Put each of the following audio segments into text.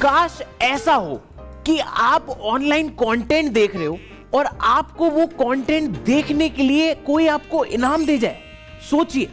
काश ऐसा हो कि आप ऑनलाइन कंटेंट देख रहे हो और आपको वो कंटेंट देखने के लिए कोई आपको इनाम दे जाए। सोचिए,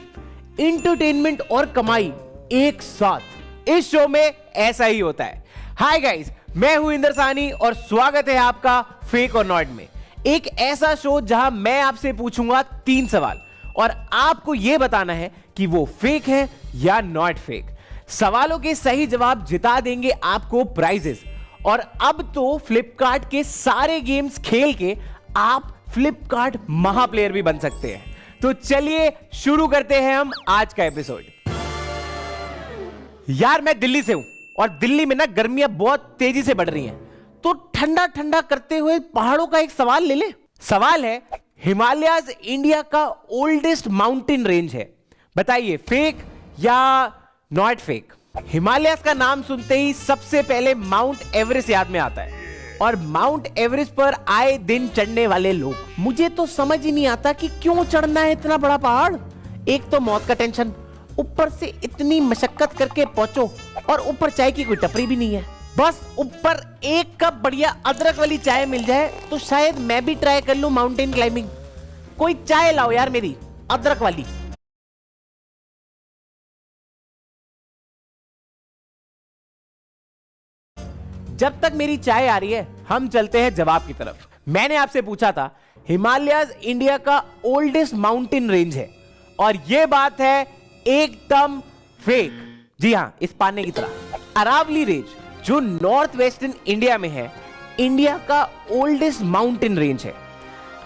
एंटरटेनमेंट और कमाई एक साथ। इस शो में ऐसा ही होता है। हाय गाइस, मैं हूं इंदर सानी और स्वागत है आपका फेक और नॉट में। एक ऐसा शो जहां मैं आपसे पूछूंगा 3 सवाल और आपको यह बताना है कि वो फेक है या नॉट फेक। सवालों के सही जवाब जिता देंगे आपको प्राइजेस। और अब तो फ्लिपकार्ट के सारे गेम्स खेल के आप फ्लिपकार्ट महाप्लेयर भी बन सकते हैं। तो चलिए शुरू करते हैं हम आज का एपिसोड। यार मैं दिल्ली से हूं और दिल्ली में ना गर्मियां बहुत तेजी से बढ़ रही हैं, तो ठंडा ठंडा करते हुए पहाड़ों का एक सवाल ले ले। सवाल है, हिमालयाज इंडिया का ओल्डेस्ट माउंटेन रेंज है, बताइए फेक या नॉट फेक। हिमालयाज का नाम सुनते ही सबसे पहले माउंट एवरेस्ट याद में आता है और माउंट एवरेस्ट पर आए दिन चढ़ने वाले लोग। मुझे तो समझ ही नहीं आता कि क्यों चढ़ना है इतना बड़ा पहाड़। एक तो मौत का टेंशन, ऊपर से इतनी मशक्कत करके पहुंचो और ऊपर चाय की कोई टपरी भी नहीं है। बस ऊपर एक कप बढ़िया अदरक वाली चाय मिल जाए तो शायद मैं भी ट्राई कर लूं माउंटेन क्लाइंबिंग। कोई चाय लाओ यार मेरी अदरक वाली। जब तक मेरी चाय आ रही है हम चलते हैं जवाब की तरफ। मैंने आपसे पूछा था हिमालयाज इंडिया का ओल्डेस्ट माउंटेन रेंज है और यह बात है एकदम फेक। जी हां, इस पाने की तरह अरावली रेंज जो नॉर्थ वेस्टर्न इंडिया में है, इंडिया का ओल्डेस्ट माउंटेन रेंज है।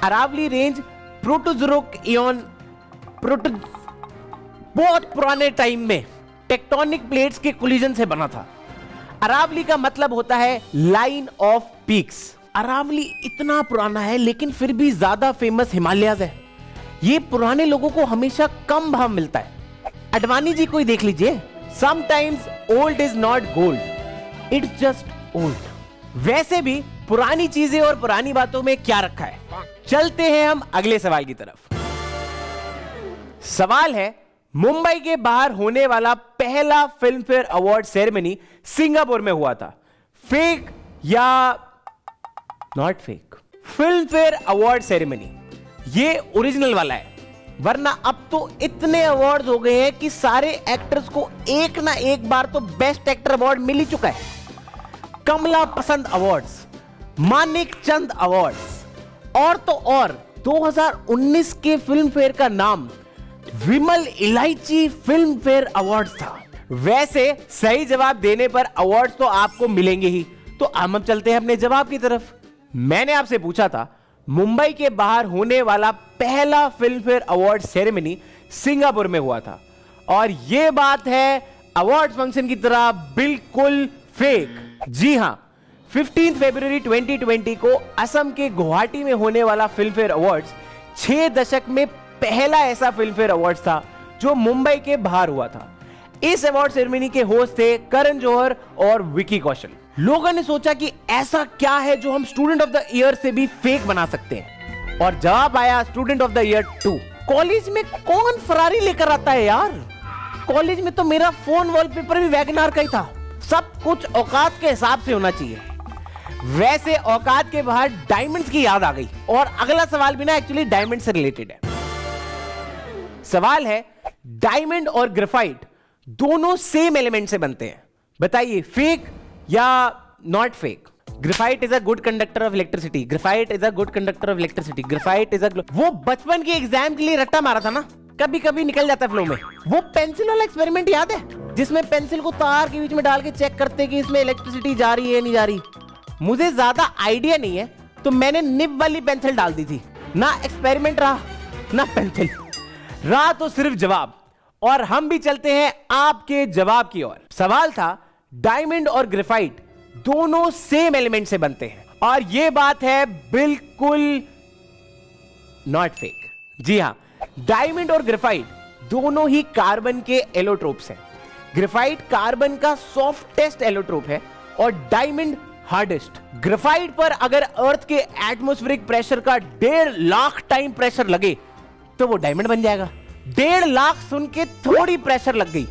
अरावली रेंज प्रोटोजोइक इयॉन बहुत पुराने टाइम में टेक्टोनिक प्लेट्स के कोलिजन से बना था। अरावली का मतलब होता है लाइन ऑफ पीक्स। अरावली इतना पुराना है लेकिन फिर भी ज्यादा फेमस हिमालयाज है। ये पुराने लोगों को हमेशा कम भाव मिलता है। अडवाणी जी को ही देख लीजिए, sometimes old is not gold, it's just old. वैसे भी पुरानी चीजें और पुरानी बातों में क्या रखा है। चलते हैं हम अगले सवाल की तरफ। सवाल है, मुंबई के बाहर होने वाला पहला film fair award ceremony Singapore में हुआ था, फेक या not fake. Film fair award ceremony ये ओरिजिनल वाला है, वरना अब तो इतने अवार्ड हो गए हैं कि सारे एक्टर्स को एक ना एक बार तो बेस्ट एक्टर अवार्ड मिल ही चुका है। कमला पसंद अवार्ड्स, मानिक चंद अवार्ड्स और तो और 2019 के फिल्म फेयर का नाम विमल इलायची फिल्म फेयर अवार्ड था। वैसे सही जवाब देने पर अवार्ड तो आपको मिलेंगे ही। तो हम चलते हैं अपने जवाब की तरफ। मैंने आपसे पूछा था मुंबई के बाहर होने वाला पहला film fair award ceremony Singapore में हुआ था और यह बात है अवार्ड फंक्शन की तरह बिल्कुल फेक। जी हां, 15 फरवरी 2020 को असम के गुवाहाटी में होने वाला फिल्म फेयर अवार्ड्स 6 दशक में पहला ऐसा फिल्म फेयर अवार्ड्स था जो मुंबई के बाहर हुआ था। इस अवार्ड सेरेमनी के होस्ट थे करण जौहर और विकी कौशल। लोगों ने सोचा कि ऐसा क्या है जो हम स्टूडेंट ऑफ द ईयर से भी फेक बना सकते हैं और जवाब आया student of the year 2। College में कौन फरारी लेकर आता है यार। कॉलेज में तो मेरा फोन वॉलपेपर भी वैगनार का ही था। सब कुछ औकात के हिसाब से होना चाहिए। वैसे औकात के बाहर डायमंड्स की याद आ गई और अगला सवाल भी ना एक्चुअली डायमंड से रिलेटेड है। सवाल है, डायमंड और ग्रेफाइट दोनों सेम एलिमेंट से बनते हैं, बताइए फेक या not fake. Graphite is a good conductor of electricity, graphite is a good conductor of electricity, graphite is a. वो बचपन के एग्जाम के लिए रट्टा मारा था ना, कभी कभी निकल जाता है फ्लो में। वो पेंसिल वाला एक्सपेरिमेंट याद है जिसमें पेंसिल को तार के बीच में डाल के चेक करते कि इसमें इलेक्ट्रिसिटी जा रही है नहीं जा रही। मुझे ज्यादा आइडिया नहीं है तो मैंने निब वाली पेंसिल डाल दी थी। ना एक्सपेरिमेंट रहा ना पेंसिल रहा, तो सिर्फ जवाब। और हम भी चलते हैं आपके जवाब की ओर। सवाल था डायमंड और ग्रेफाइट दोनों सेम एलिमेंट से बनते हैं और यह बात है बिल्कुल नॉट फेक। जी हां, डायमंड और ग्रेफाइट दोनों ही कार्बन के एलोट्रोप्स हैं। ग्रेफाइट कार्बन का सॉफ्टेस्ट एलोट्रोप है और डायमंड हार्डेस्ट। ग्रेफाइट पर अगर अर्थ के एटमॉस्फेरिक प्रेशर का 1.5 लाख टाइम प्रेशर लगे तो वो डायमंड बन जाएगा। 1.5 लाख सुन के थोड़ी प्रेशर लग गई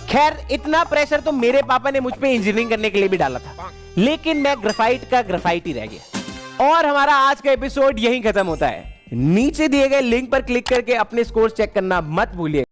खैर इतना प्रेशर तो मेरे पापा ने मुझ पे इंजीनियरिंग करने के लिए भी डाला था, लेकिन मैं ग्राफाइट का ग्राफाइट ही रह गया। और हमारा आज का एपिसोड यहीं खत्म होता है। नीचे दिए गए लिंक पर क्लिक करके अपने स्कोर चेक करना मत भूलिए।